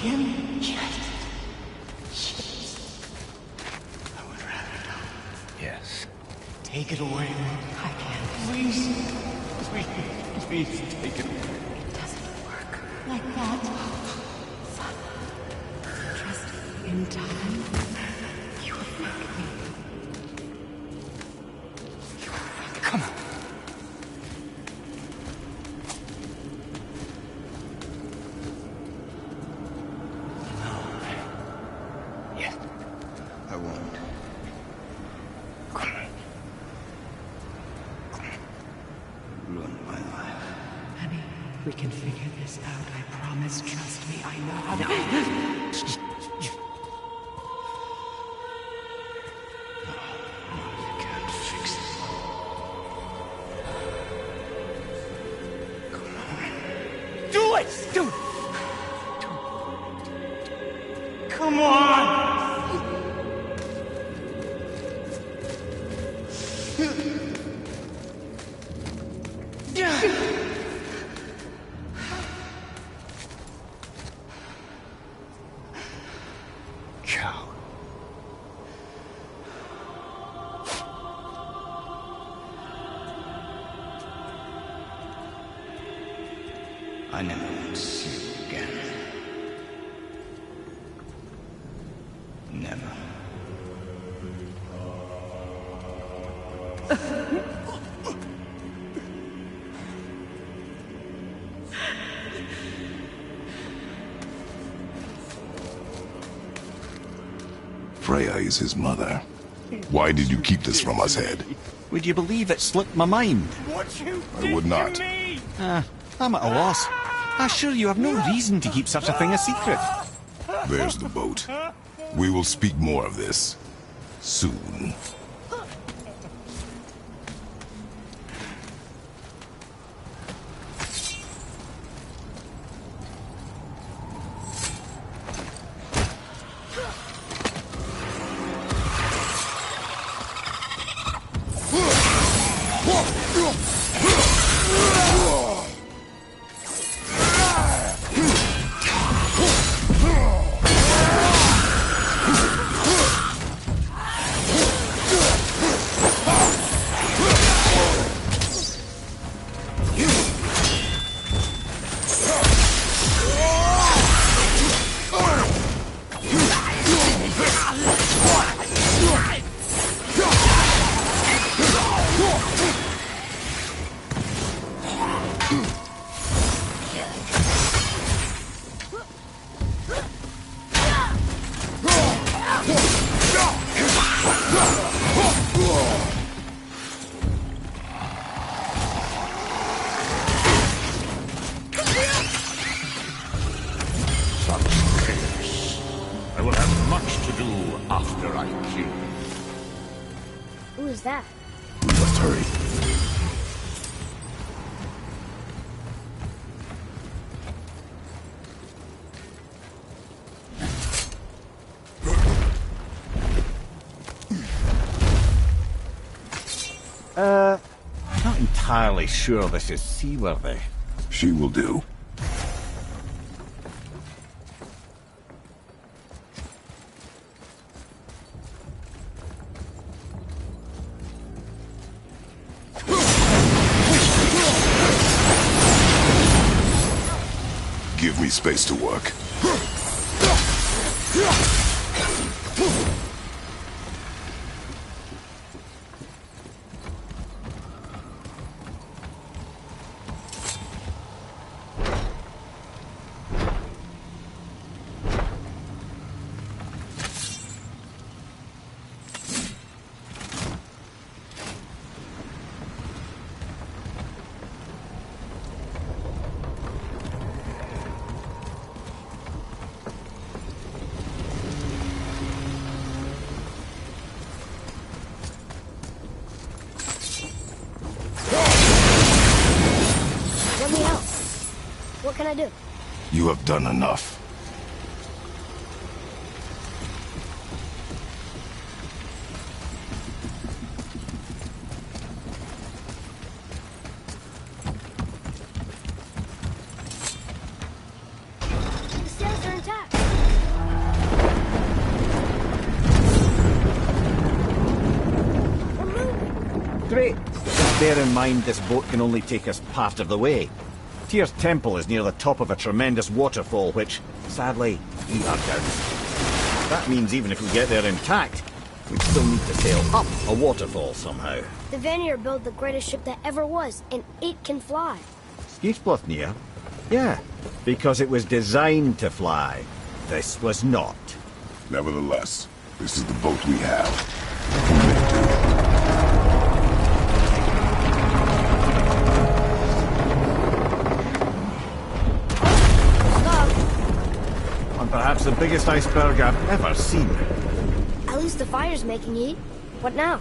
again? Yes. I would rather not. Yes. Take it away. I can't. Please. Please take it away. It doesn't work like that. Son, trust me. In time, you will thank me. You will thank me. Come on. Yes. I won't. Come on. Ruin my life. Honey, we can figure this out. I promise. Trust me. I know how to. You can't fix it. Come on. Do it! Do it! Come on! Cow. I never want to see you again. Never. Freya is his mother. Why did you keep this from us, Head? Would you believe it slipped my mind? What you I would not. I'm at a loss. I assure you have no reason to keep such a thing a secret. There's the boat. We will speak more of this soon. I will have much to do after I kill you. Who is that? We must hurry. Not entirely sure this is seaworthy. She will do. Give me space to work. Let me help. What can I do? You have done enough. The stairs are intact. Great. Just bear in mind this boat can only take us part of the way. Tyr's temple is near the top of a tremendous waterfall which, sadly, we are down. That means even if we get there intact, we'd still need to sail up a waterfall somehow. The Vanir built the greatest ship that ever was, and it can fly. Skidbladnir? Yeah, because it was designed to fly. This was not. Nevertheless, this is the boat we have. On perhaps the biggest iceberg I've ever seen. At least the fire's making heat. What now?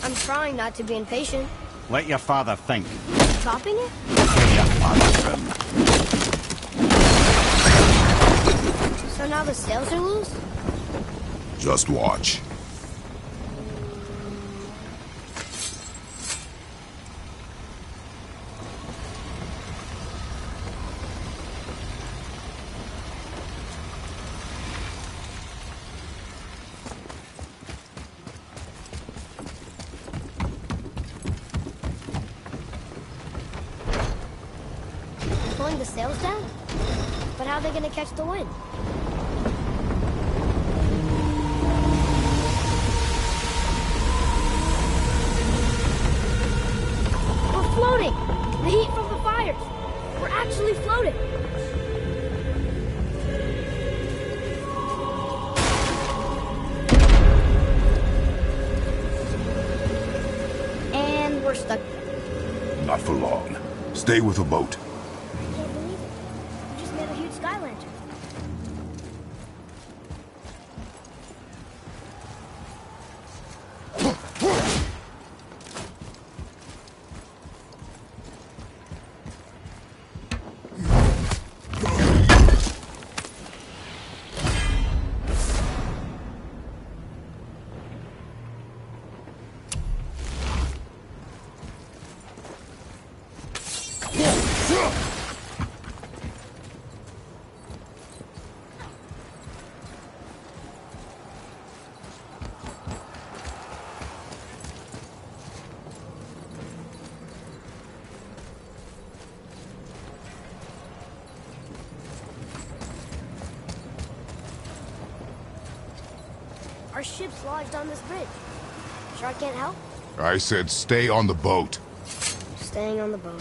I'm trying not to be impatient. Let your father think. Topping it? In your father's room. So now the sails are loose? Just watch. Pulling the sails down? But how are they gonna catch the wind? We're floating! The heat from the fires! We're actually floating! And we're stuck. Not for long. Stay with the boat. I can't believe it. We just made a huge sky lantern. Our ship's lodged on this bridge. Sure I can't help? I said stay on the boat. Staying on the boat.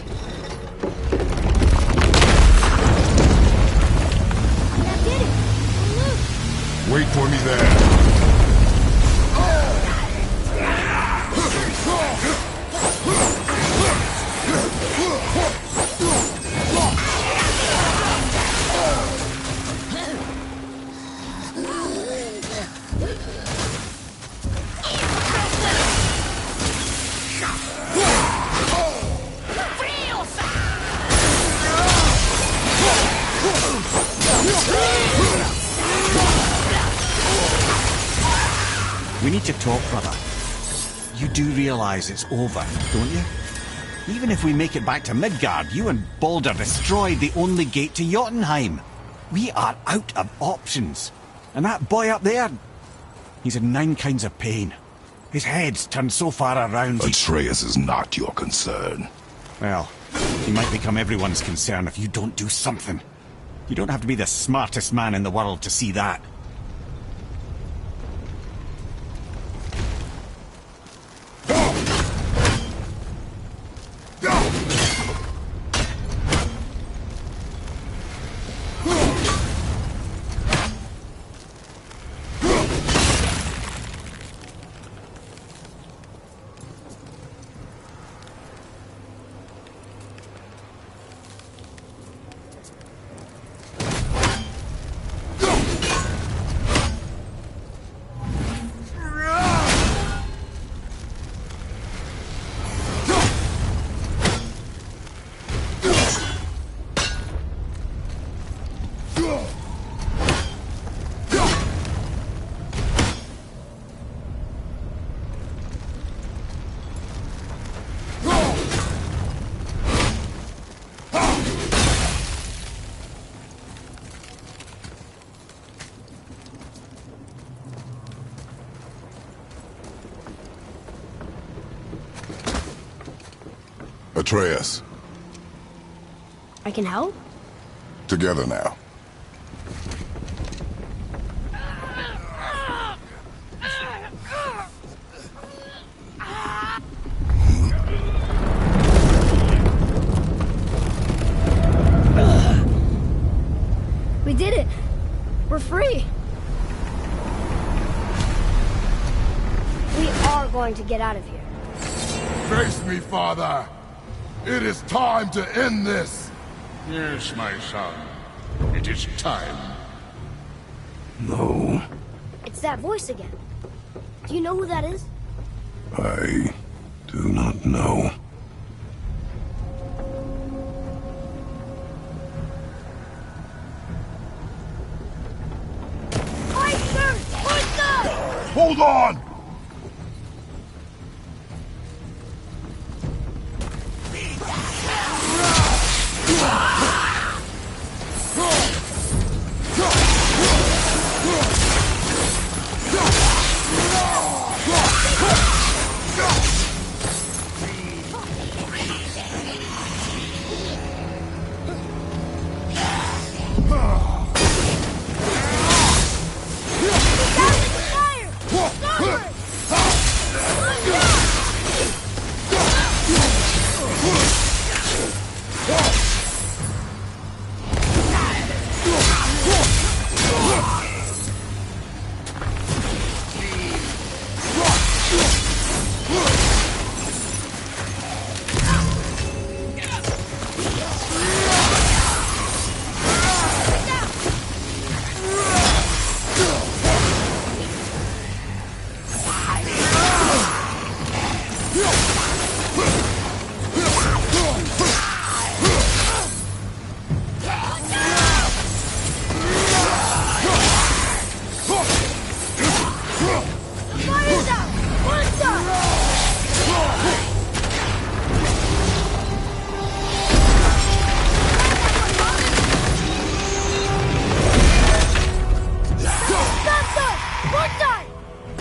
That did it! We're loose! Wait for me there. We need to talk, brother. You do realize it's over, don't you? Even if we make it back to Midgard, you and Baldur destroyed the only gate to Jotunheim. We are out of options. And that boy up there, he's in 9 kinds of pain. His head's turned so far around. Atreus is not your concern. Well, he might become everyone's concern if you don't do something. You don't have to be the smartest man in the world to see that. Atreus, I can help? together now. We did it! We're free! We are going to get out of here. Face me, father. It is time to end this. Yes, my son. It is time. No, It's that voice again. Do you know who that is? I do not know. Hold on!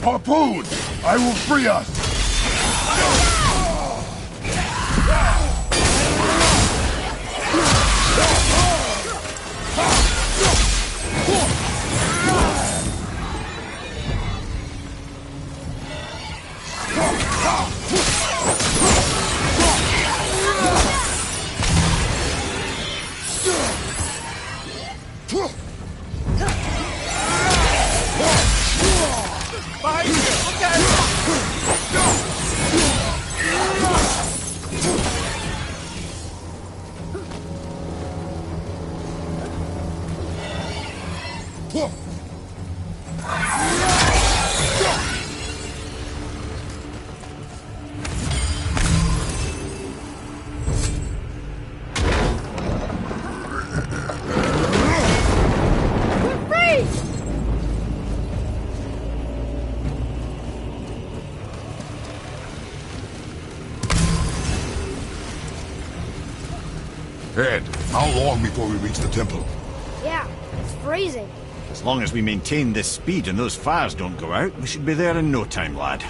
Harpoon! I will free us! Ed, how long before we reach the temple? Yeah, it's freezing. As long as we maintain this speed and those fires don't go out, we should be there in no time, lad.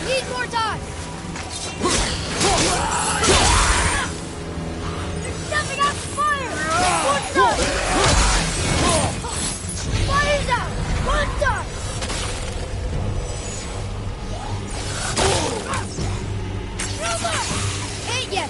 Need more time! They're stepping out the fire! One time! Fire's out! One time! Ain't yet!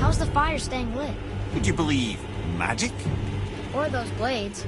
How's the fire staying lit? Would you believe magic? Or those blades?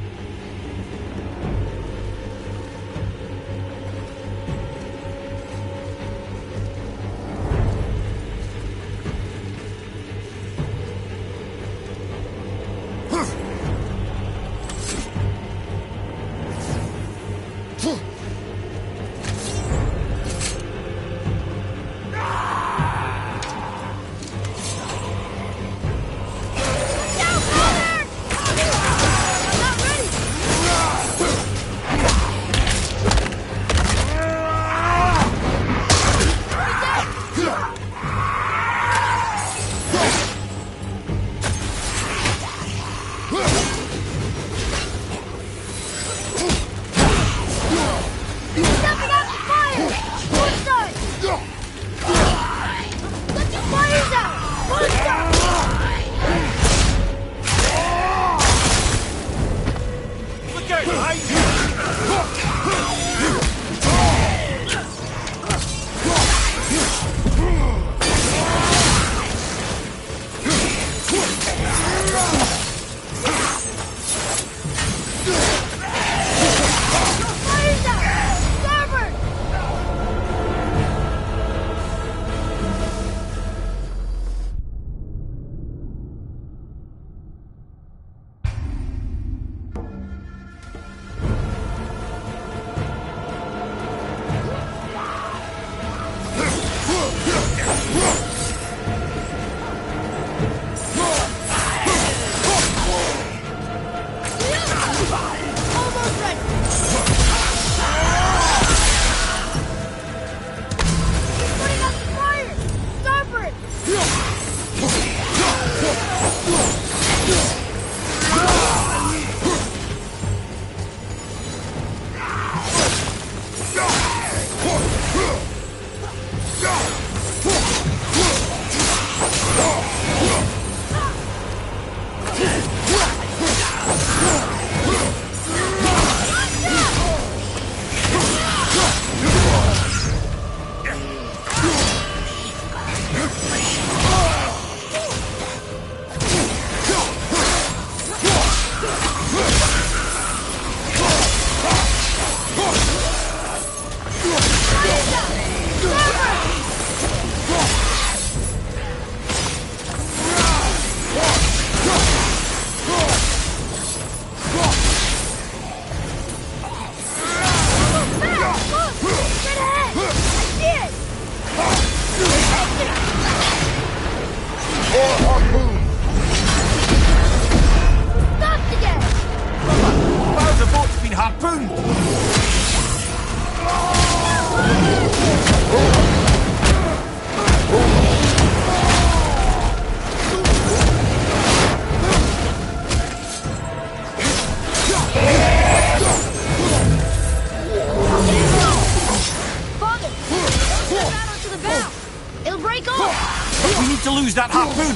Use that harpoon!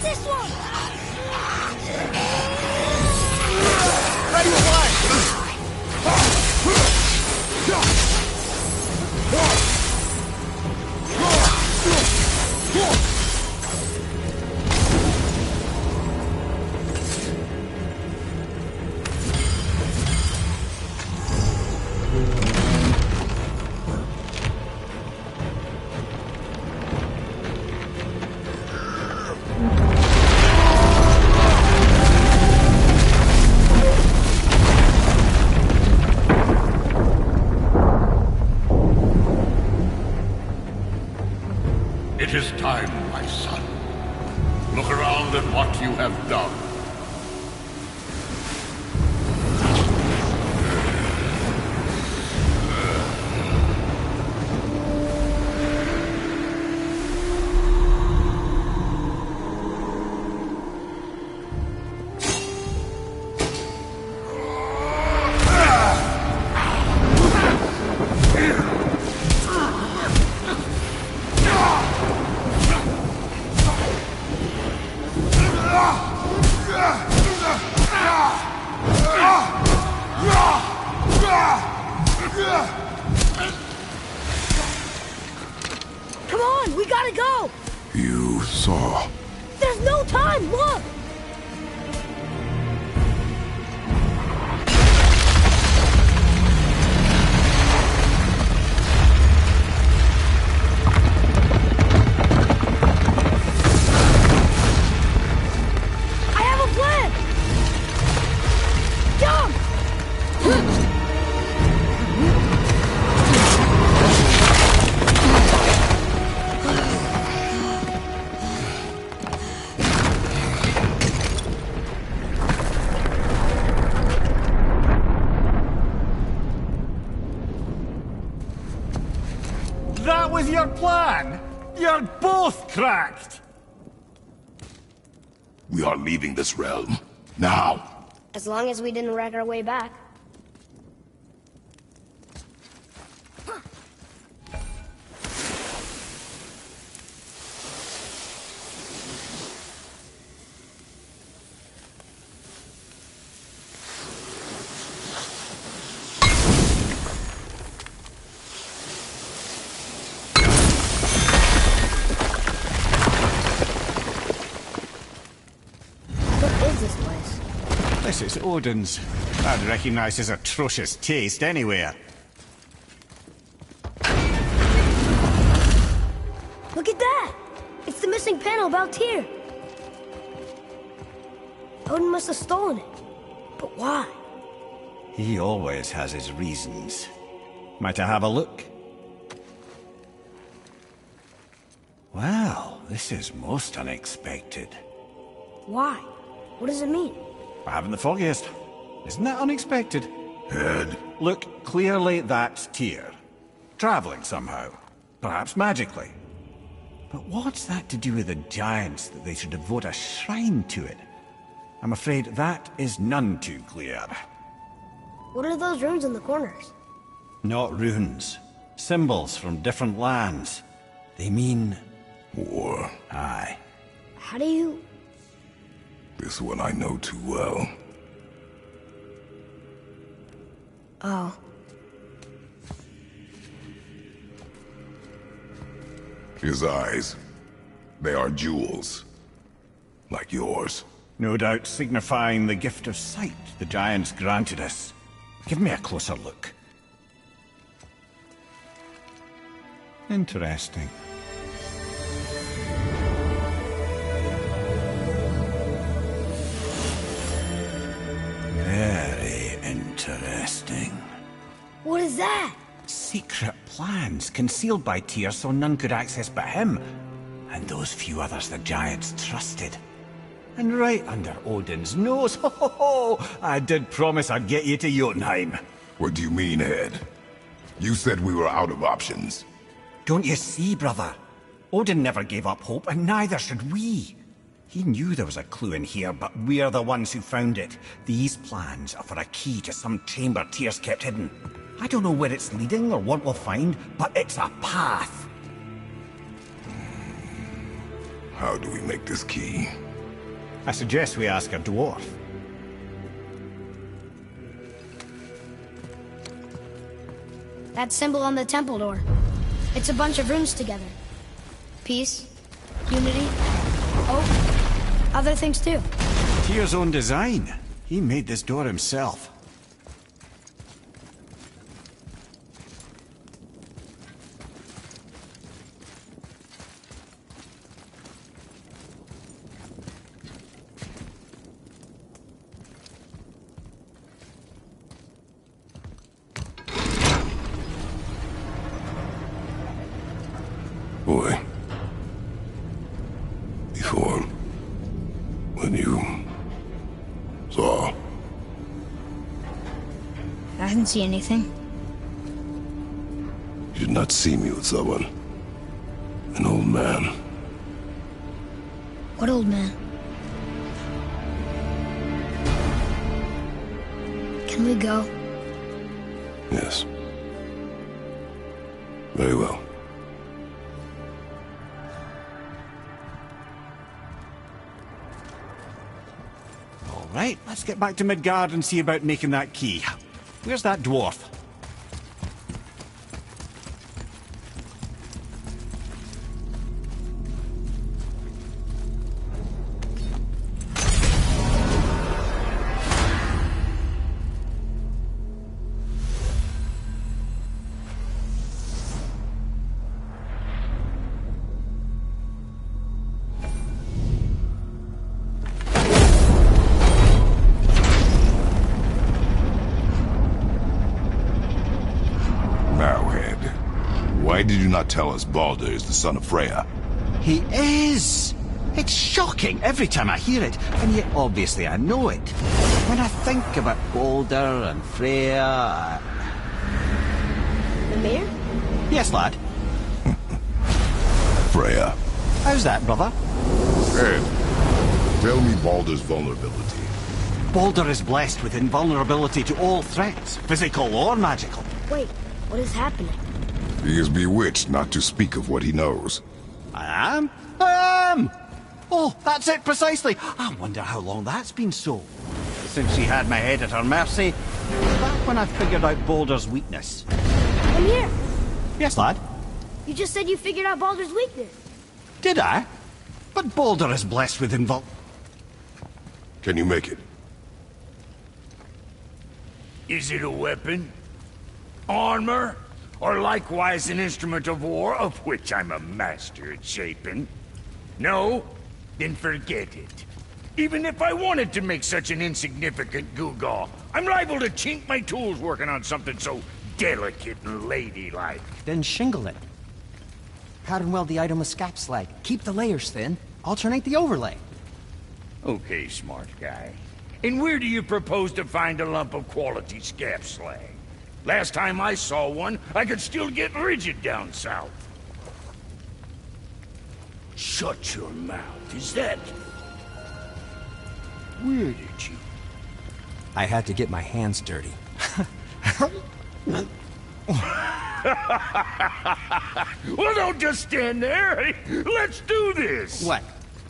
This one! Ready It is time, my son. Look around at what you have done. Come on, we gotta go! You saw. There's no time! Look! I have a plan! Jump! That was your plan? You're both cracked! We are leaving this realm. Now! As long as we didn't wreck our way back. What is this place? This is Odin's. I'd recognize his atrocious taste anywhere. Look at that! It's the missing panel about Tyr. Odin must have stolen it. But why? He always has his reasons. Might I have a look? Well, this is most unexpected. Why? What does it mean? I haven't the foggiest. Isn't that unexpected? Head. Look, clearly that's Tyr. Traveling somehow. Perhaps magically. But what's that to do with the giants that they should devote a shrine to it? I'm afraid that is none too clear. What are those runes in the corners? Not runes. Symbols from different lands. They mean... War. Aye. How do you... This one I know too well. Oh. His eyes. They are jewels. Like yours. No doubt signifying the gift of sight the giants granted us. Give me a closer look. Interesting. Very interesting. What is that? Secret plans concealed by Tyr so none could access but him, and those few others the giants trusted. And right under Odin's nose, ho ho ho! I did promise I'd get you to Jotunheim. What do you mean, Head? You said we were out of options. Don't you see, brother? Odin never gave up hope, and neither should we. He knew there was a clue in here, but we're the ones who found it. These plans are for a key to some chamber Tyr's kept hidden. I don't know where it's leading or what we'll find, but it's a path. How do we make this key? I suggest we ask a dwarf. That symbol on the temple door. It's a bunch of runes together. Peace, unity, hope, other things too. Tyr's own design. He made this door himself. Boy. Before... when you... saw... I didn't see anything. You did not see me with someone. An old man. What old man? Can we go? Yes. Very well. All right, let's get back to Midgard and see about making that key. Where's that dwarf? Why did you not tell us Baldur is the son of Freya? He is! It's shocking every time I hear it, and yet obviously I know it. When I think about Baldur and Freya... The mayor? Yes, lad. Freya. How's that, brother? Ed, tell me Baldur's vulnerability. Baldur is blessed with invulnerability to all threats, physical or magical. Wait, what is happening? He is bewitched not to speak of what he knows. I am? I am! Oh, that's it precisely. I wonder how long that's been so. Since she had my head at her mercy, back when I figured out Baldur's weakness. Come here. Yes, lad? You just said you figured out Baldur's weakness. Did I? But Baldur is blessed with Can you make it? Is it a weapon? Armor? Or likewise an instrument of war, of which I'm a master at shaping? No? Then forget it. Even if I wanted to make such an insignificant gewgaw, I'm liable to chink my tools working on something so delicate and ladylike. Then shingle it. Pattern weld the item with scap slag. Keep the layers thin. Alternate the overlay. Okay, smart guy. And where do you propose to find a lump of quality scap slag? Last time I saw one, I could still get rigid down south. Shut your mouth, is that... Where did you... I had to get my hands dirty. Well, don't just stand there. Let's do this. What?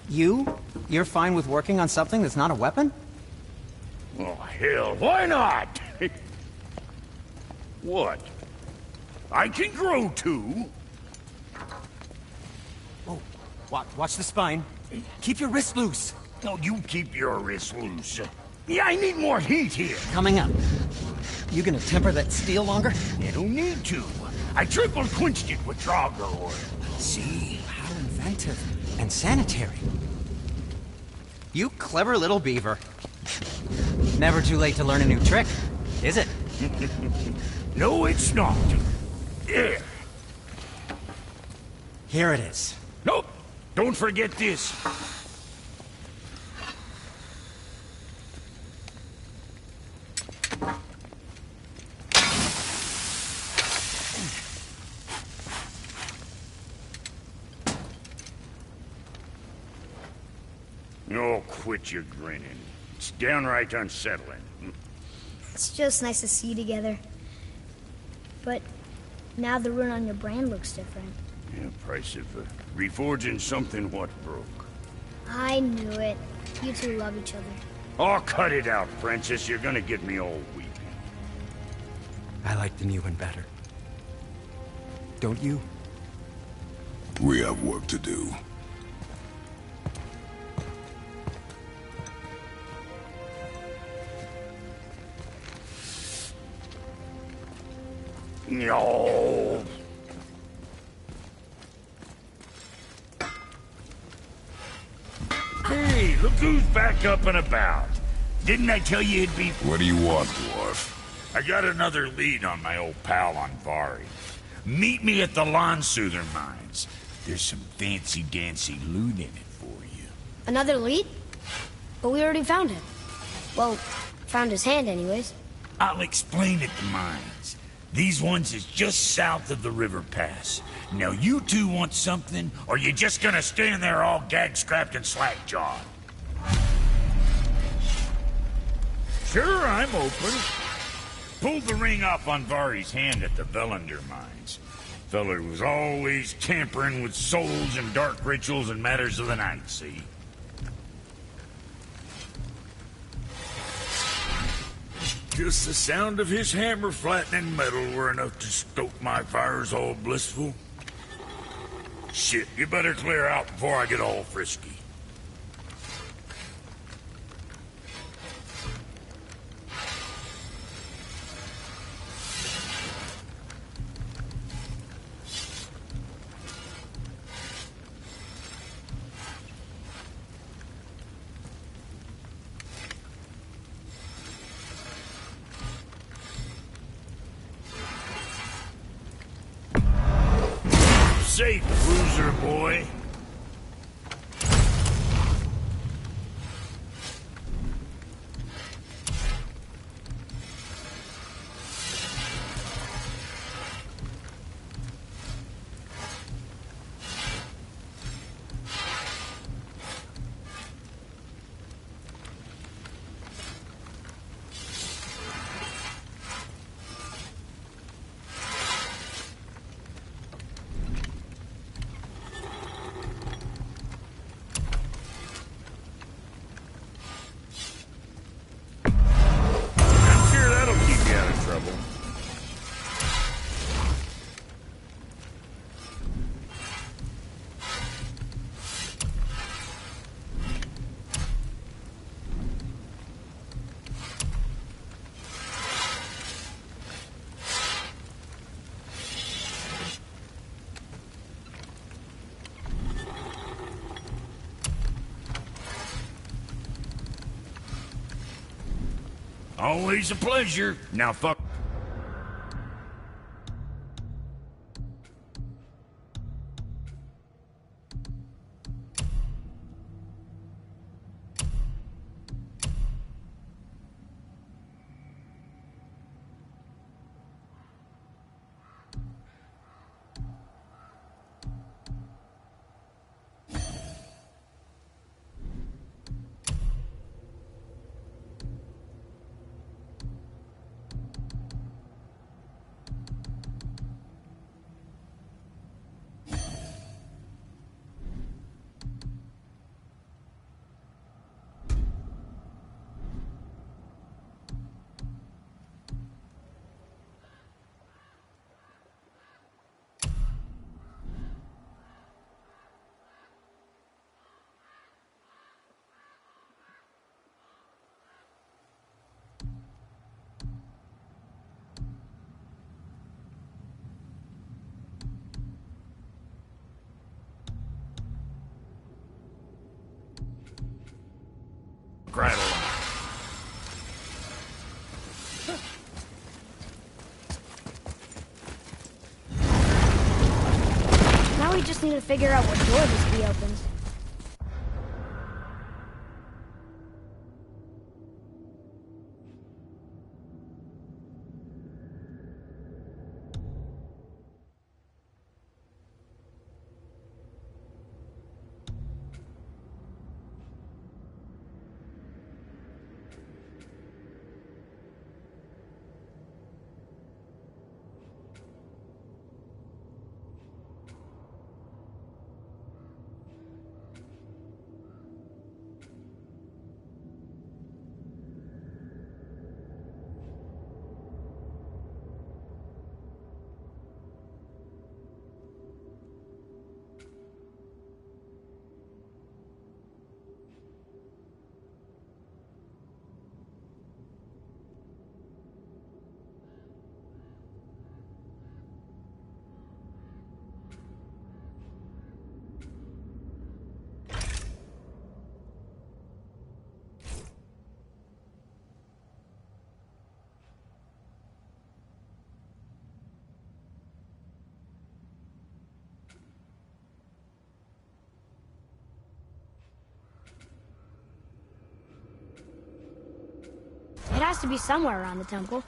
You're fine with working on something that's not a weapon? Oh, hell, why not? What? I can grow too. Oh, watch the spine. Keep your wrist loose. No, you keep your wrist loose. Yeah, I need more heat here. Coming up. You gonna temper that steel longer? You don't need to. I triple quenched it with Draugr oil. See? How inventive. And sanitary. You clever little beaver. Never too late to learn a new trick, is it? No, it's not. There. Here it is. Nope. Don't forget this. Oh, quit your grinning. It's downright unsettling. It's just nice to see you together. But now the rune on your brand looks different. Yeah, price of reforging something what broke. I knew it. You two love each other. Oh, cut it out, Princess. You're gonna get me all weepy. I like the new one better. Don't you? We have work to do. No. Hey, look who's back up and about. Didn't I tell you it'd be... What do you want, dwarf? I got another lead on my old pal Andvari. Meet me at the Lawn Soother Mines. There's some fancy-dancy loot in it for you. Another lead? But we already found him. Well, found his hand anyways. I'll explain at the mines. These ones is just south of the river pass. Now you two want something, or you just gonna stand there all gag-scrapped and slack-jawed? Sure, I'm open. Pulled the ring off Andvari's hand at the Velander mines. Feller was always tampering with souls and dark rituals and matters of the night, see? Just the sound of his hammer flattening metal were enough to stoke my fires all blissful. Shit, you better clear out before I get all frisky. safe, bruiser boy. Always a pleasure. Now fuck. Right along. Now we just need to figure out what door this key opens. It has to be somewhere around the temple.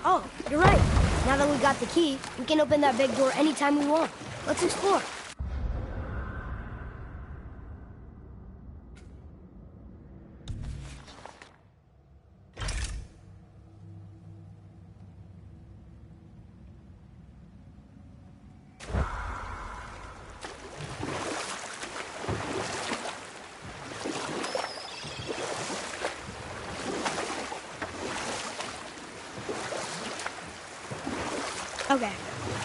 Oh, you're right. Now that we got the key, we can open that big door anytime we want. Let's explore. Okay,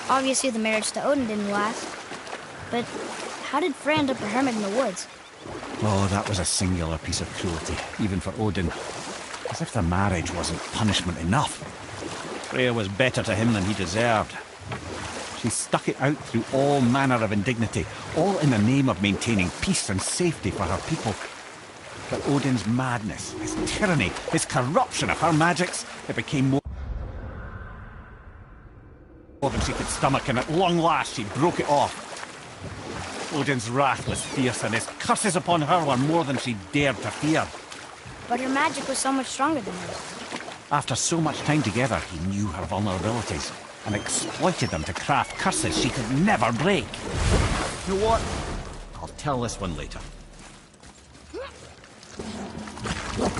obviously the marriage to Odin didn't last, but how did Frey end up a hermit in the woods? Oh, that was a singular piece of cruelty, even for Odin. As if the marriage wasn't punishment enough. Freya was better to him than he deserved. She stuck it out through all manner of indignity, all in the name of maintaining peace and safety for her people. But Odin's madness, his tyranny, his corruption of her magics, it became more than she could stomach, and at long last she broke it off. Odin's wrath was fierce, and his curses upon her were more than she dared to fear. But her magic was so much stronger than hers. After so much time together, he knew her vulnerabilities and exploited them to craft curses she could never break. You know what? I'll tell this one later.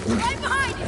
Right behind you!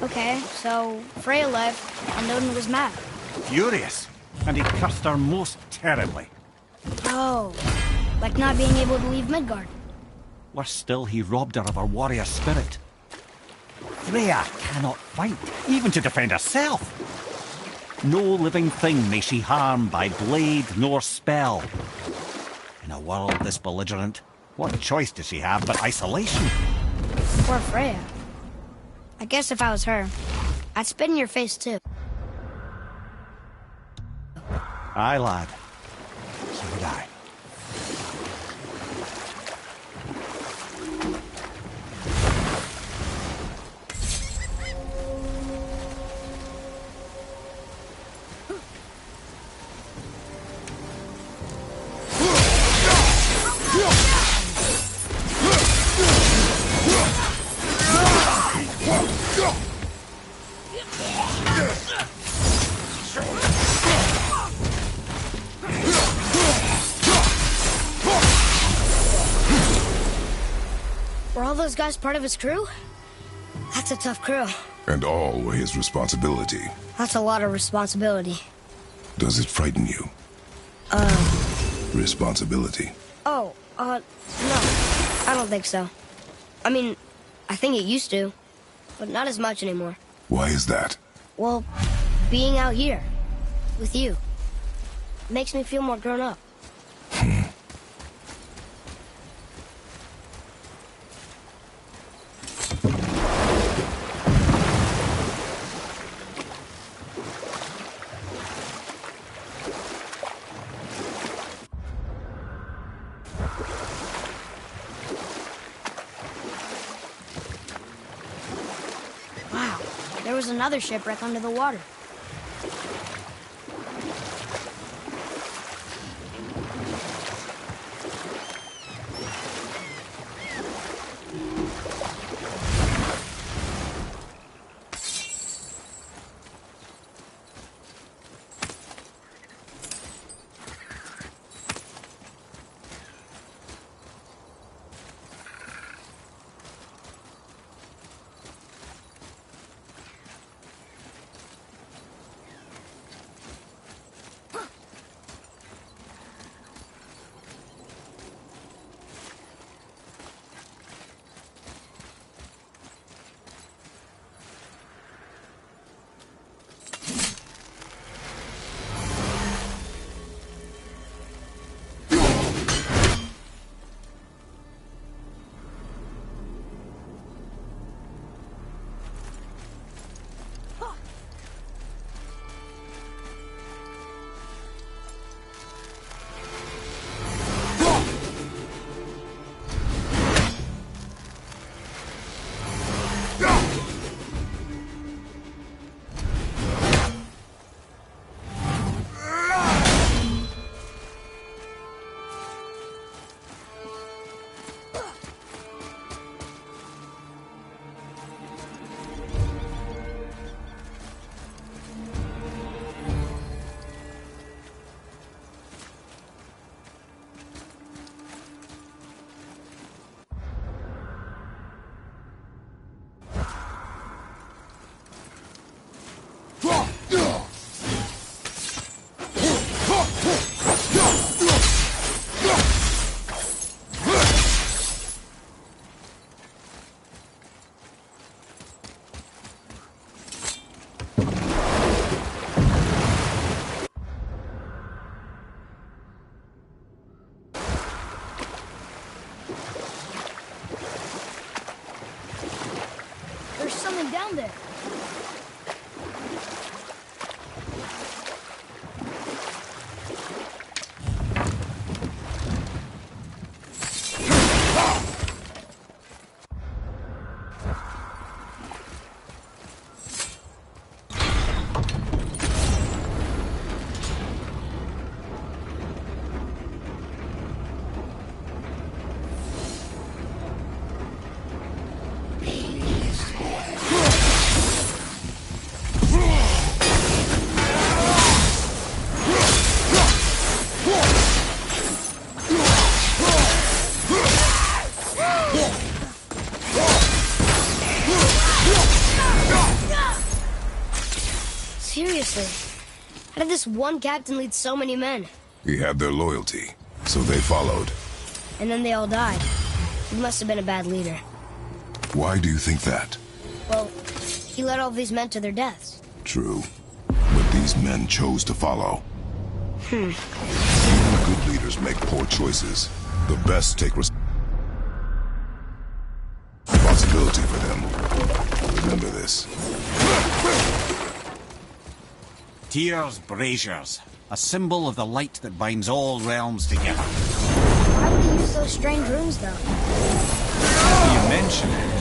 Okay, so Freya left, and Odin was mad. Furious, and he cursed her most terribly. Oh, like not being able to leave Midgard. Worse still, he robbed her of her warrior spirit. Freya cannot fight, even to defend herself. No living thing may she harm by blade nor spell. In a world this belligerent, what choice does she have but isolation? Poor Freya. I guess if I was her, I'd spit in your face too. Aye, lad. So would I. Were all those guys part of his crew? That's a tough crew. And all were his responsibility. That's a lot of responsibility. Does it frighten you? Responsibility. Oh, no. I don't think so. I mean, I think it used to, but not as much anymore. Why is that? Well, being out here, with you, makes me feel more grown up. Wow, there was another shipwreck under the water. down there? Seriously, how did this one captain lead so many men? He had their loyalty, so they followed. And then they all died. He must have been a bad leader. Why do you think that? Well, he led all these men to their deaths. True. But these men chose to follow. Even good leaders make poor choices. The best take responsibility for them. Remember this. Tyr's braziers, a symbol of the light that binds all realms together. Why would he use those strange runes, though? You mention it.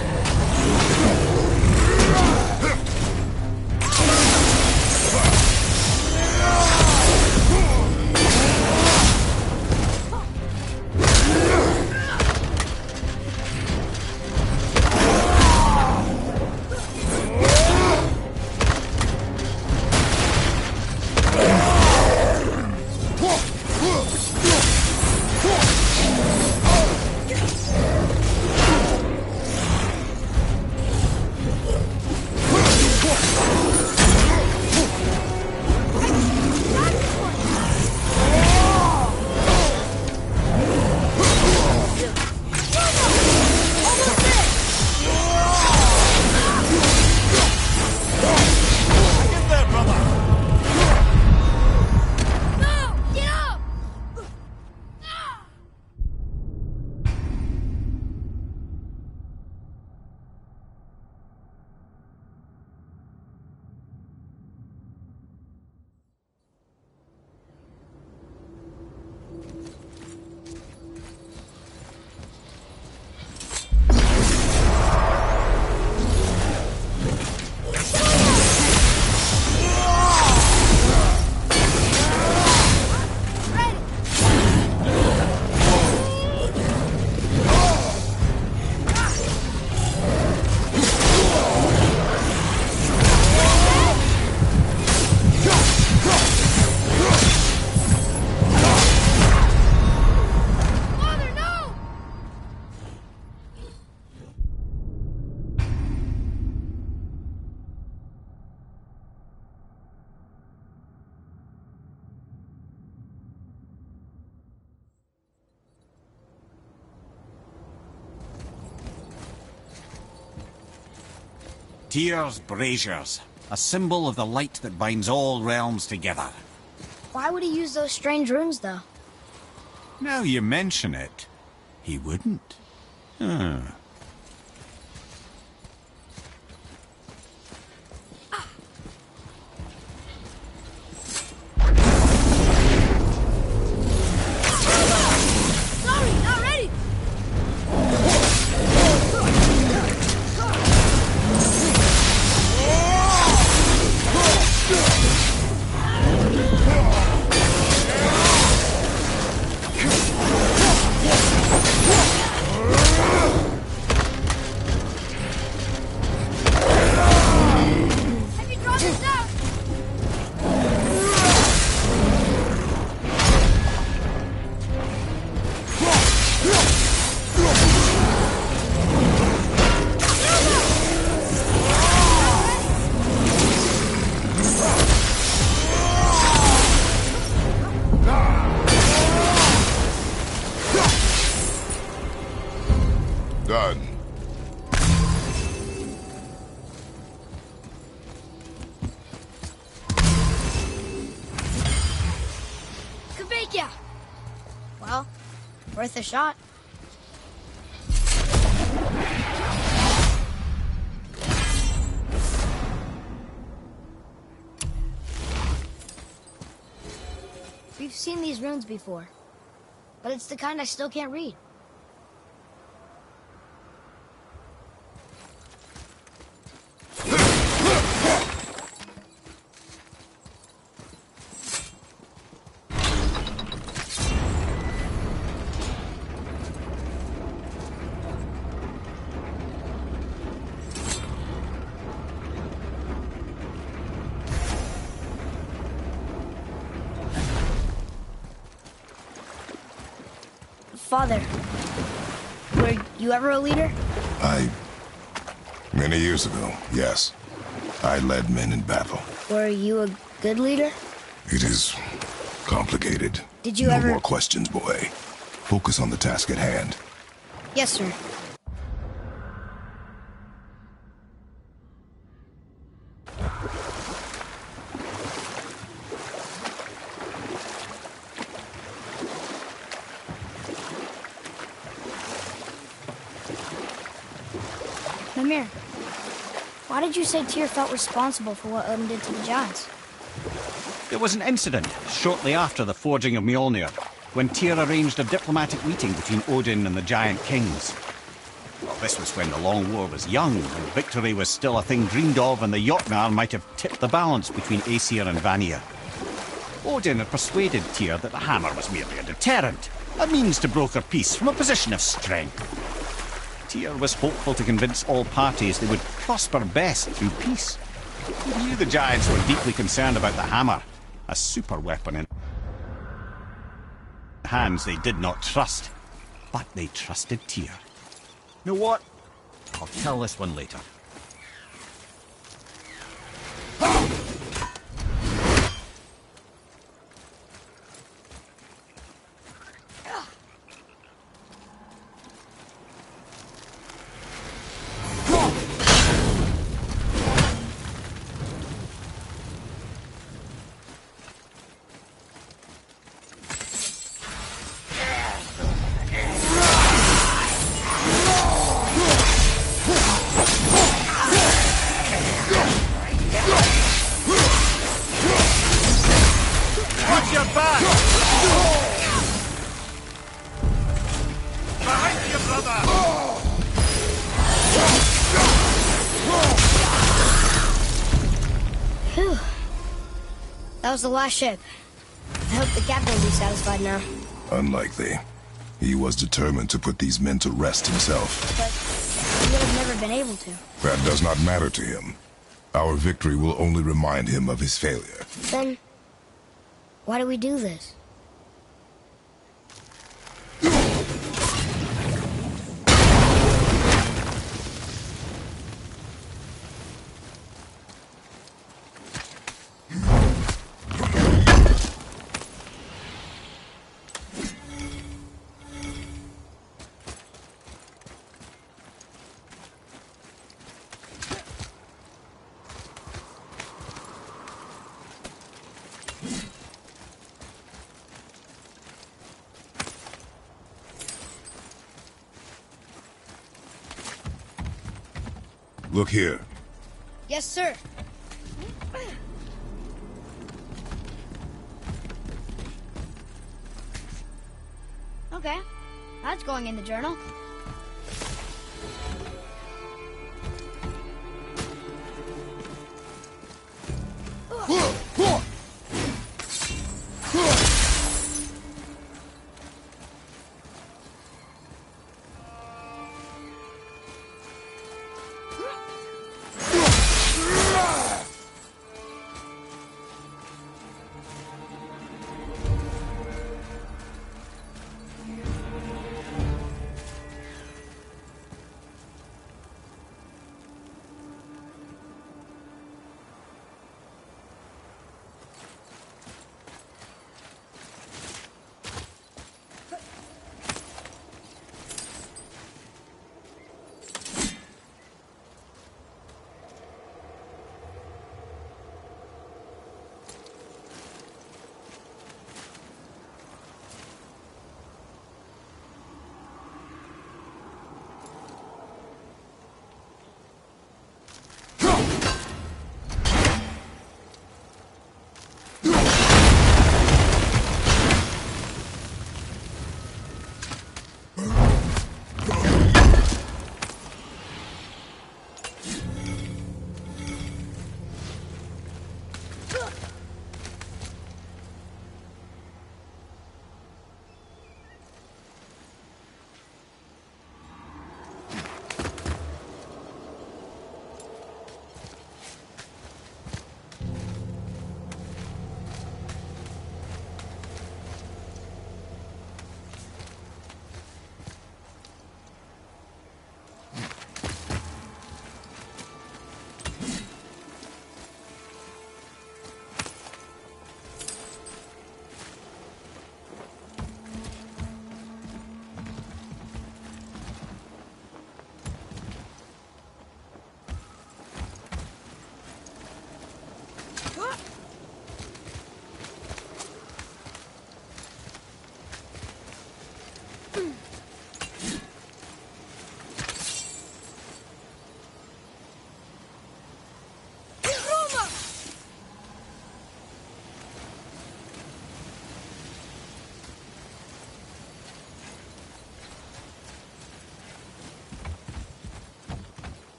Tyr's braziers, a symbol of the light that binds all realms together. Why would he use those strange runes, though? Now you mention it, he wouldn't. Sorry, not ready! Done. Kveikja! Well, worth a shot. seen these runes before, but it's the kind I still can't read. Father, were you ever a leader? Many years ago, yes. I led men in battle. Were you a good leader? It is complicated. Did you no ever... more questions, boy. Focus on the task at hand. Yes, sir. Mimir, why did you say Tyr felt responsible for what Odin did to the giants? There was an incident shortly after the forging of Mjolnir, when Tyr arranged a diplomatic meeting between Odin and the giant kings. Well, this was when the Long War was young, and victory was still a thing dreamed of, and the Jotnar might have tipped the balance between Aesir and Vanir. Odin had persuaded Tyr that the hammer was merely a deterrent, a means to broker peace from a position of strength. Tyr was hopeful to convince all parties they would prosper best through peace. He knew the giants were deeply concerned about the hammer, a super weapon in hands they did not trust, but they trusted Tyr. You know what? I'll tell this one later. Phew. That was the last ship. I hope the captain will be satisfied now. Unlikely. He was determined to put these men to rest himself. But he would have never been able to. That does not matter to him. Our victory will only remind him of his failure. Then, why do we do this? Look here. Yes, sir. Okay, that's going in the journal.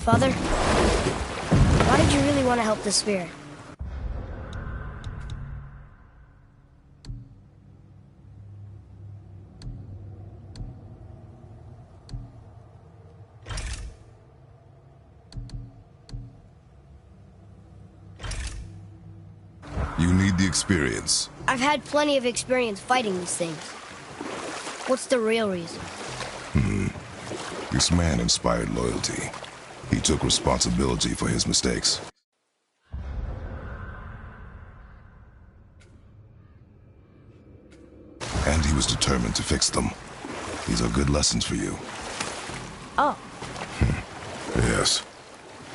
Father, why did you really want to help the spirit? You need the experience. I've had plenty of experience fighting these things. What's the real reason? This man inspired loyalty. He took responsibility for his mistakes. And he was determined to fix them. These are good lessons for you. Oh, Yes.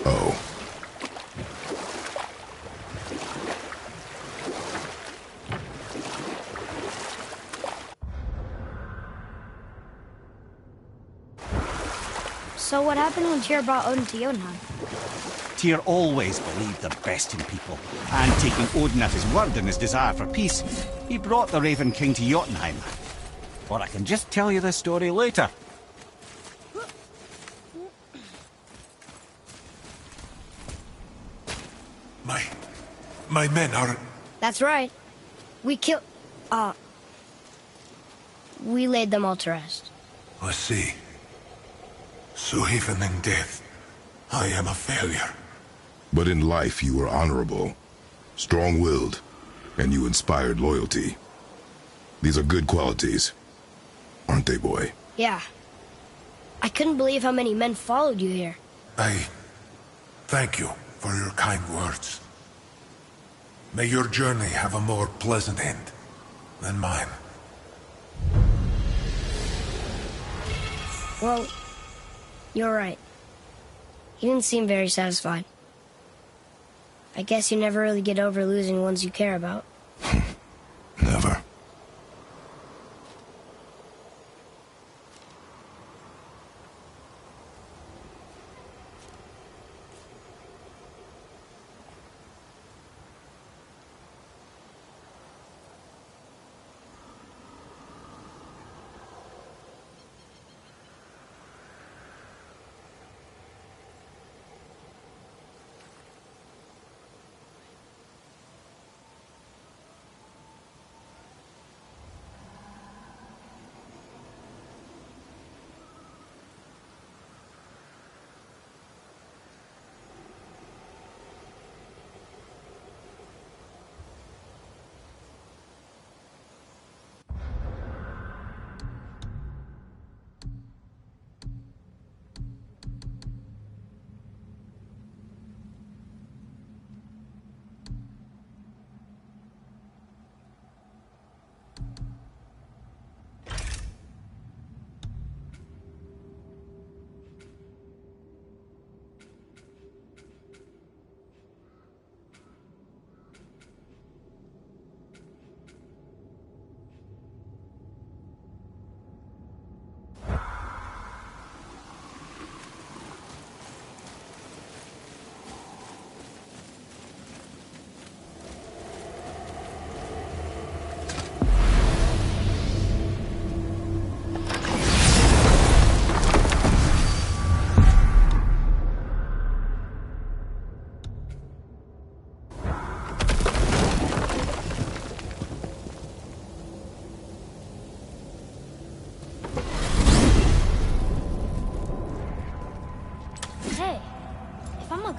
Oh. so what happened when Tyr brought Odin to Jotunheim? Tyr always believed the best in people, and taking Odin at his word and his desire for peace, he brought the Raven King to Jotunheim. Or I can just tell you the story later. My men are... That's right. We killed... we laid them all to rest. I see. So even in death, I am a failure. But in life you were honorable, strong-willed, and you inspired loyalty. These are good qualities, aren't they, boy? Yeah. I couldn't believe how many men followed you here. I thank you for your kind words. May your journey have a more pleasant end than mine. Well, you're right. You didn't seem very satisfied. I guess you never really get over losing ones you care about. Never.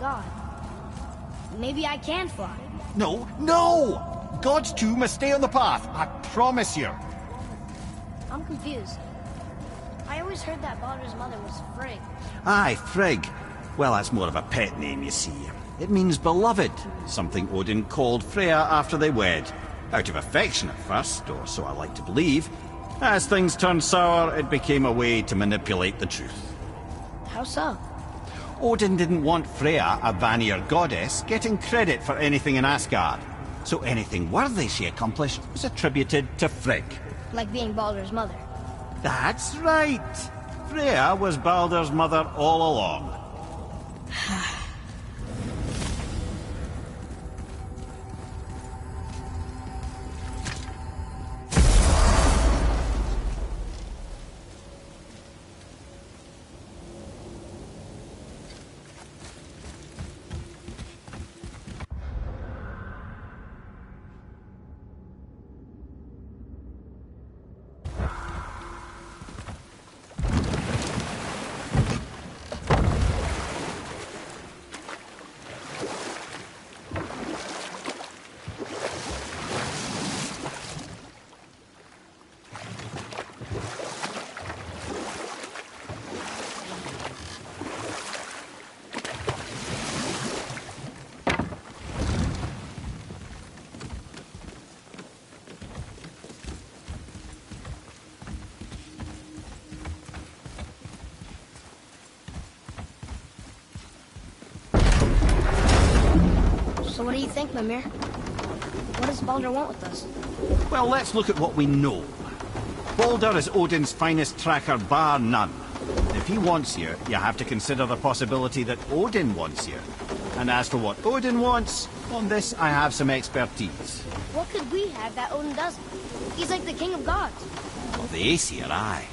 God. Maybe I can fly. No, no! Gods too must stay on the path, I promise you. I'm confused. I always heard that Baldur's mother was Frigg. Aye, Frigg. Well, that's more of a pet name, you see. It means beloved, something Odin called Freya after they wed. Out of affection at first, or so I like to believe. As things turned sour, it became a way to manipulate the truth. How so? Odin didn't want Freya, a Vanir goddess, getting credit for anything in Asgard. So anything worthy she accomplished was attributed to Frigg. Like being Baldur's mother. That's right! Freya was Baldur's mother all along. So what do you think, Mimir? What does Baldur want with us? Well, let's look at what we know. Baldur is Odin's finest tracker bar none. If he wants you, you have to consider the possibility that Odin wants you. And as for what Odin wants, on this I have some expertise. What could we have that Odin doesn't? He's like the king of gods. Well, the Aesir, aye.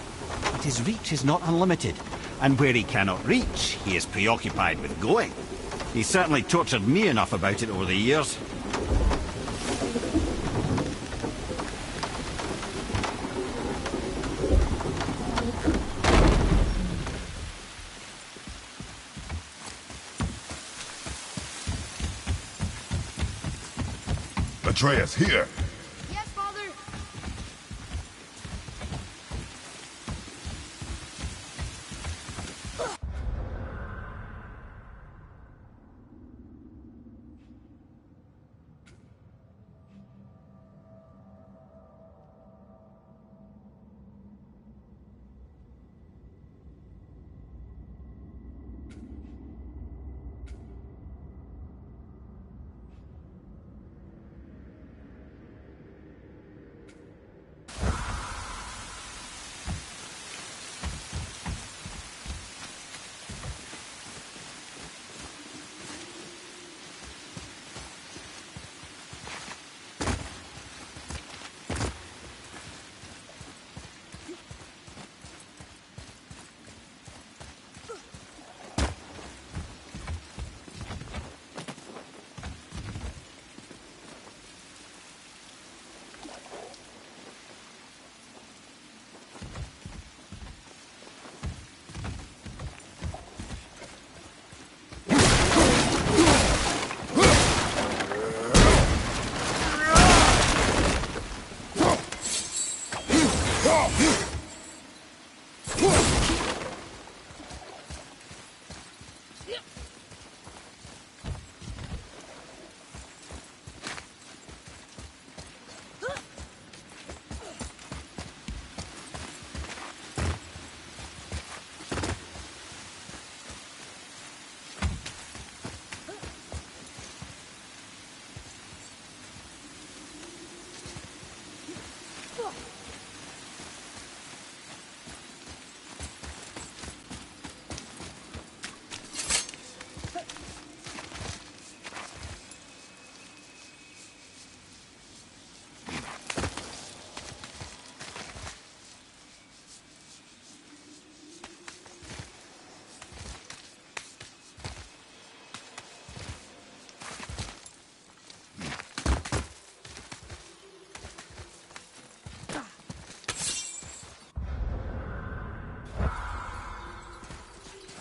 But his reach is not unlimited. And where he cannot reach, he is preoccupied with going. He's certainly tortured me enough about it over the years. Atreus, here! Yes, Father!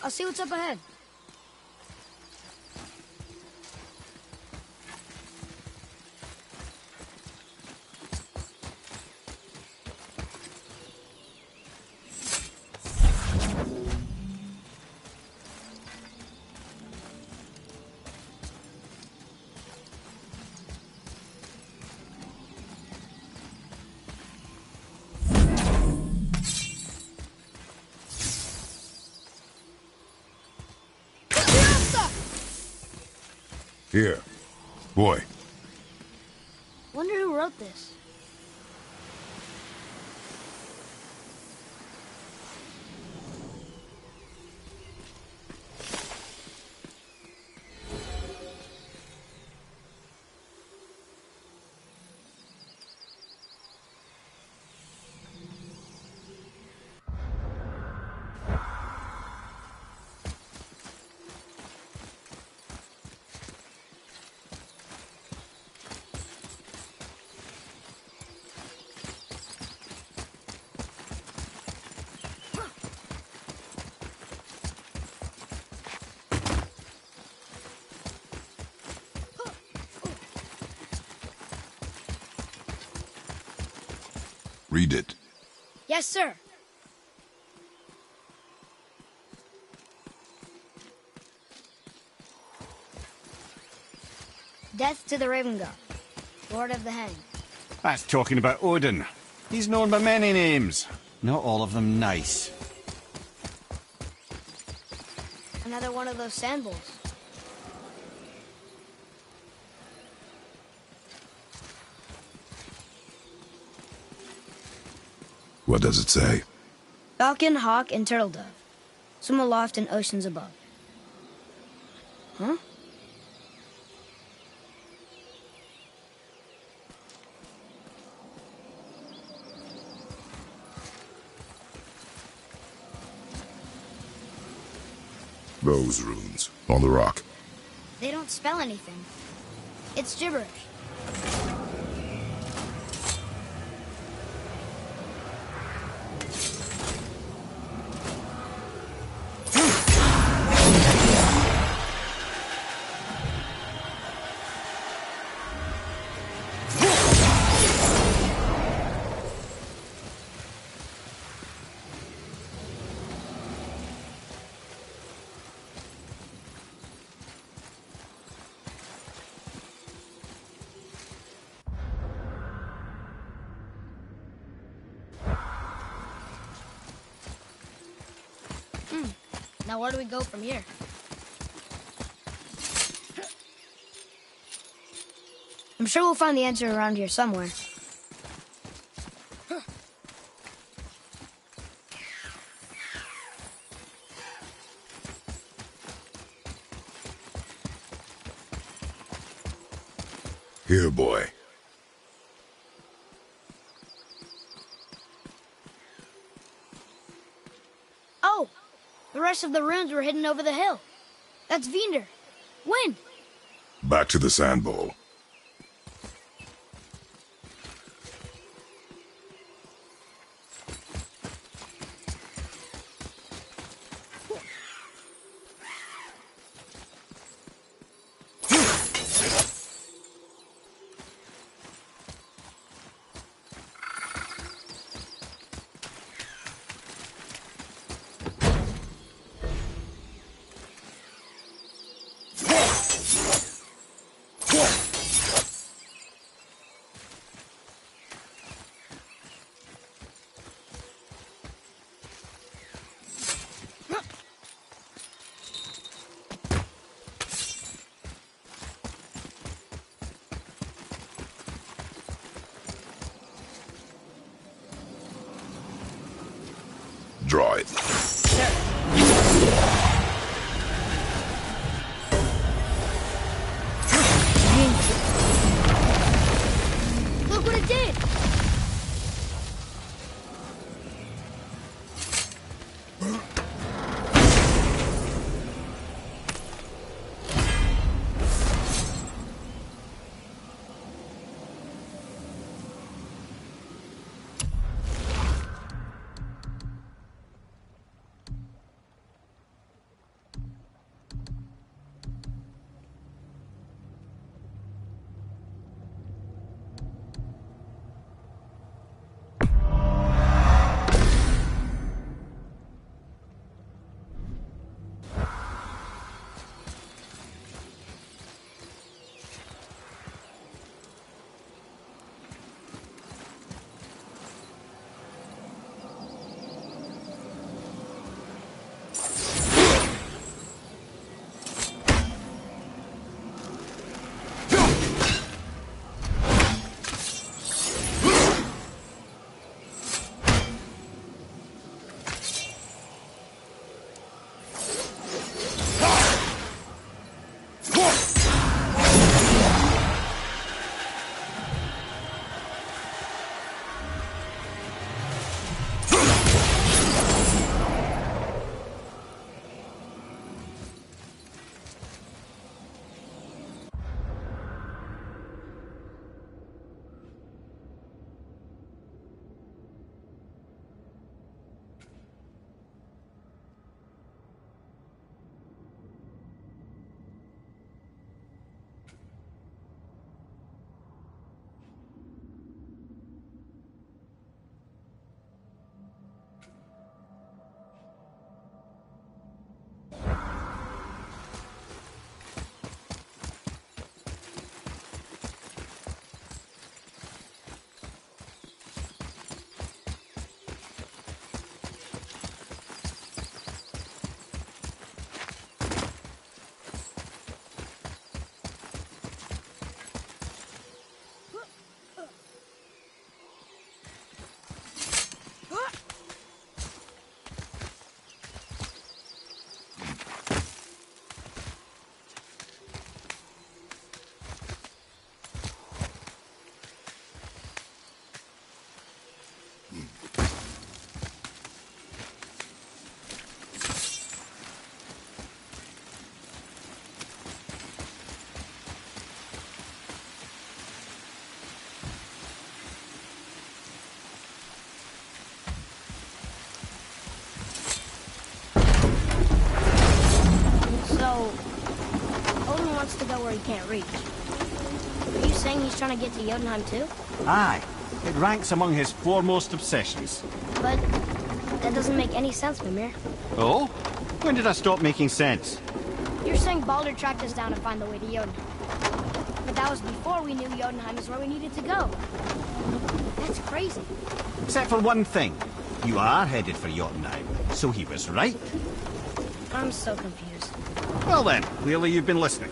I'll see what's up ahead. Here. Boy. Wonder who wrote this. Read it. Yes, sir. Death to the Raven God, Lord of the Hanged. That's talking about Odin. He's known by many names. Not all of them nice. Another one of those sand bowls. What does it say? Falcon, hawk, and turtle dove. Swim aloft in oceans above. Huh? Those runes on the rock. They don't spell anything. It's gibberish. Now where do we go from here? I'm sure we'll find the answer around here somewhere. Here, boy. Oh! The rest of the runes were hidden over the hill. That's Vinder. Wind! Back to the sand bowl. Draw it. Look what it did! out where he can't reach. Are you saying he's trying to get to Jotunheim too? Aye. It ranks among his foremost obsessions. But that doesn't make any sense, Mimir. Oh? When did I stop making sense? You're saying Baldur tracked us down to find the way to Jotunheim. But that was before we knew Jotunheim is where we needed to go. That's crazy. Except for one thing. You are headed for Jotunheim, so he was right. I'm so confused. Well then, clearly you've been listening.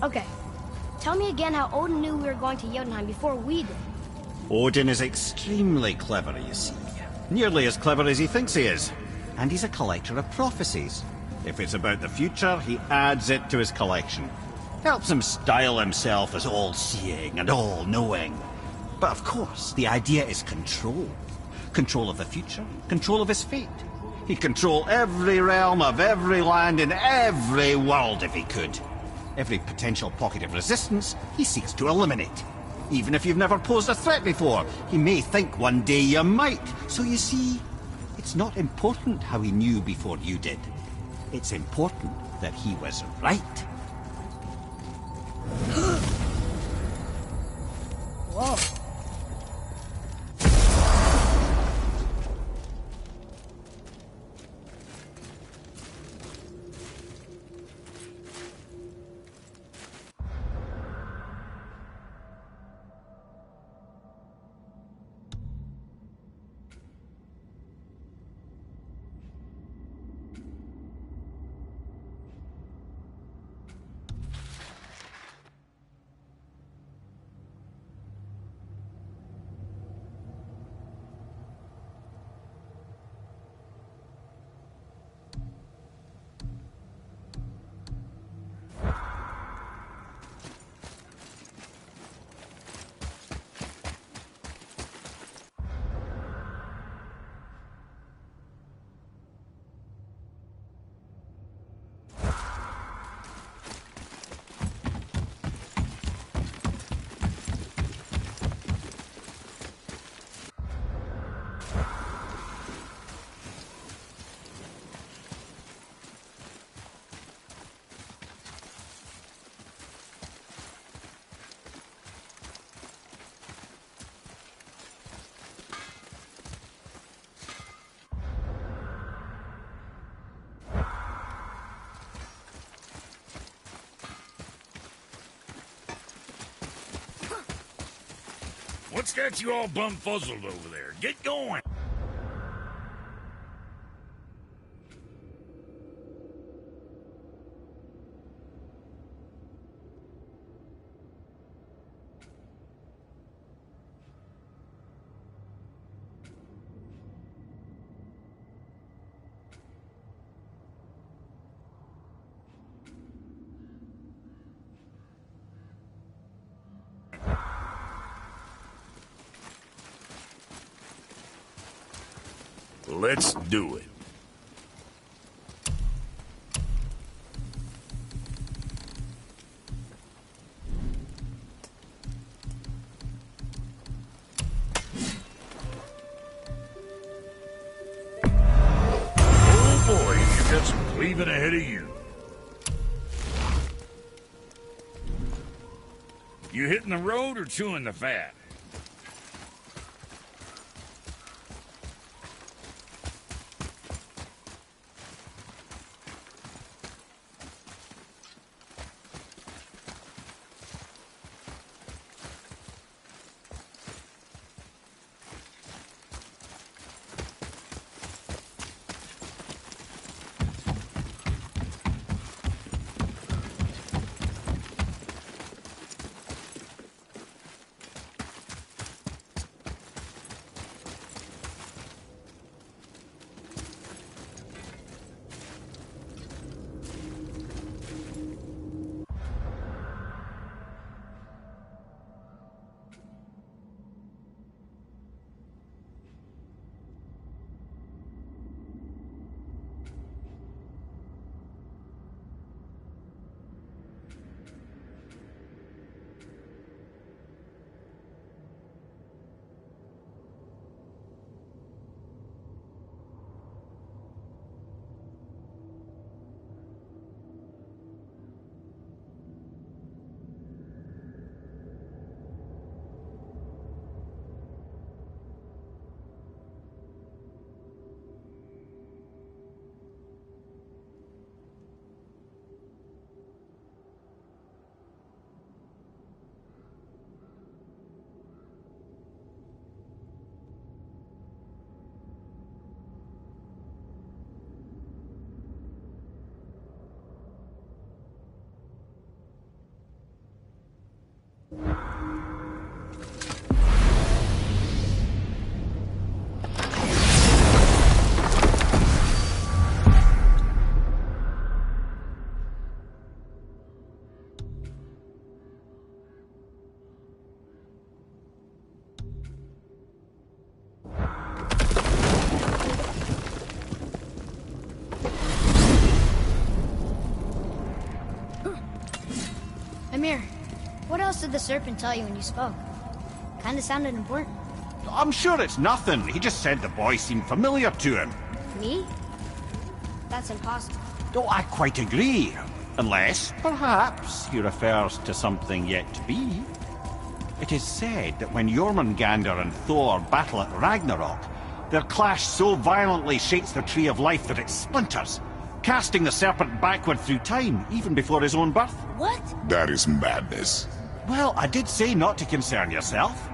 Okay. Tell me again how Odin knew we were going to Jotunheim before we did. Odin is extremely clever, you see. Nearly as clever as he thinks he is. And he's a collector of prophecies. If it's about the future, he adds it to his collection. Helps him style himself as all-seeing and all-knowing. But of course, the idea is control. Control of the future, control of his fate. He'd control every realm of every land in every world if he could. Every potential pocket of resistance, he seeks to eliminate. Even if you've never posed a threat before, he may think one day you might. So you see, it's not important how he knew before you did. It's important that he was right. Whoa. What's got you all bumfuzzled over there? Get going! Let's do it. Oh boy, you've got some cleaving ahead of you. You hitting the road or chewing the fat? did the serpent tell you when you spoke? Kinda sounded important. I'm sure it's nothing. He just said the boy seemed familiar to him. Me? That's impossible. Oh, I quite agree. Unless, perhaps, he refers to something yet to be. It is said that when Jormungandr and Thor battle at Ragnarok, their clash so violently shakes the Tree of Life that it splinters, casting the serpent backward through time, even before his own birth. What? That is madness. Well, I did say not to concern yourself.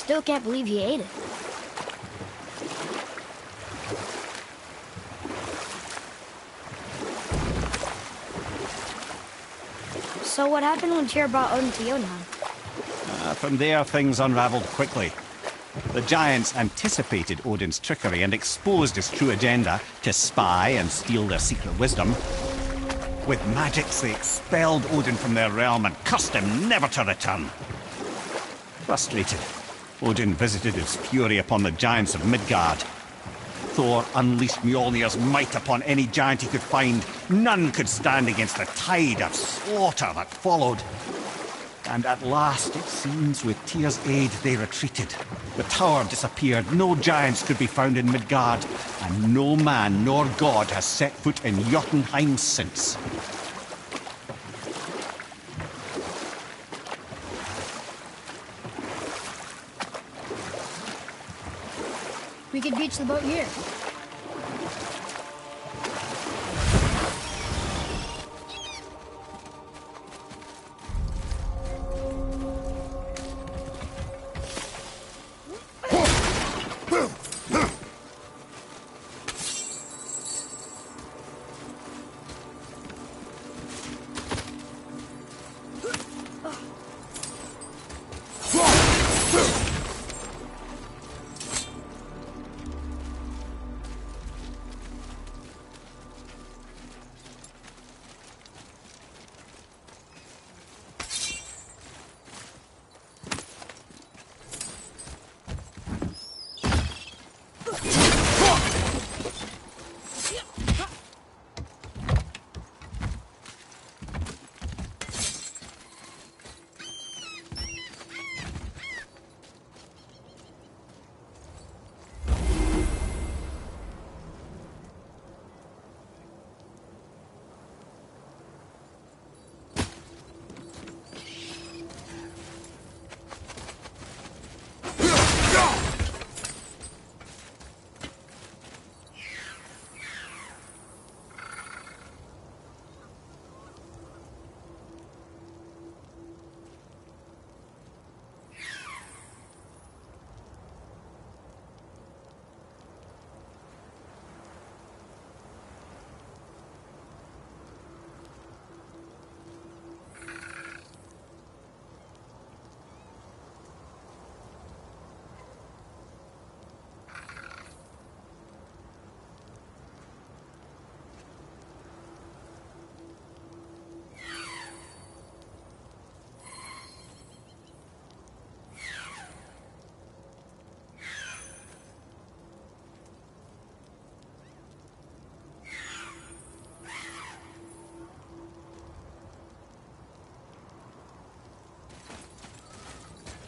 Still can't believe he ate it. So what happened when Tyr brought Odin to Jotunheim? From there, things unraveled quickly. The giants anticipated Odin's trickery and exposed his true agenda to spy and steal their secret wisdom. With magics, they expelled Odin from their realm and cursed him never to return. Frustrated, Odin visited his fury upon the giants of Midgard. Thor unleashed Mjolnir's might upon any giant he could find. None could stand against the tide of slaughter that followed. And at last, it seems, with Tyr's aid, they retreated. The tower disappeared, no giants could be found in Midgard, and no man nor god has set foot in Jotunheim since. We could beach the boat here.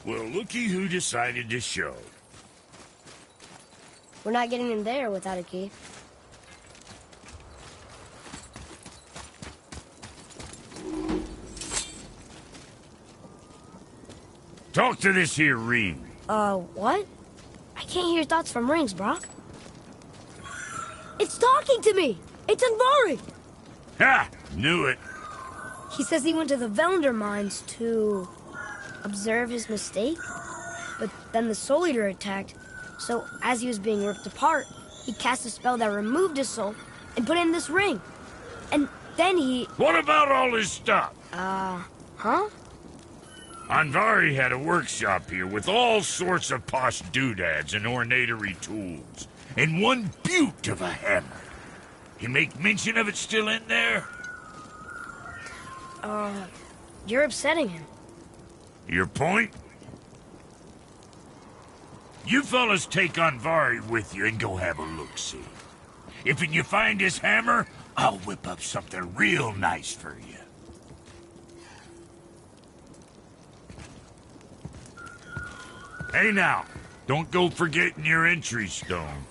Well, looky who decided to show. We're not getting in there without a key. Talk to this here ring. What? I can't hear thoughts from rings, Brock. It's talking to me! It's Andvari! Ha! Knew it. He says he went to the Velnder mines to observe his mistake. But then the Soul Eater attacked, so as he was being ripped apart, he cast a spell that removed his soul and put it in this ring. And then he... What about all his stuff? Huh? Andvari had a workshop here with all sorts of posh doodads and ornatory tools. And one beaut of a hammer. You make mention of it still in there? You're upsetting him. Your point? You fellas take Andvari with you and go have a look-see. If you find his hammer, I'll whip up something real nice for you. Hey now, don't go forgetting your entry stone.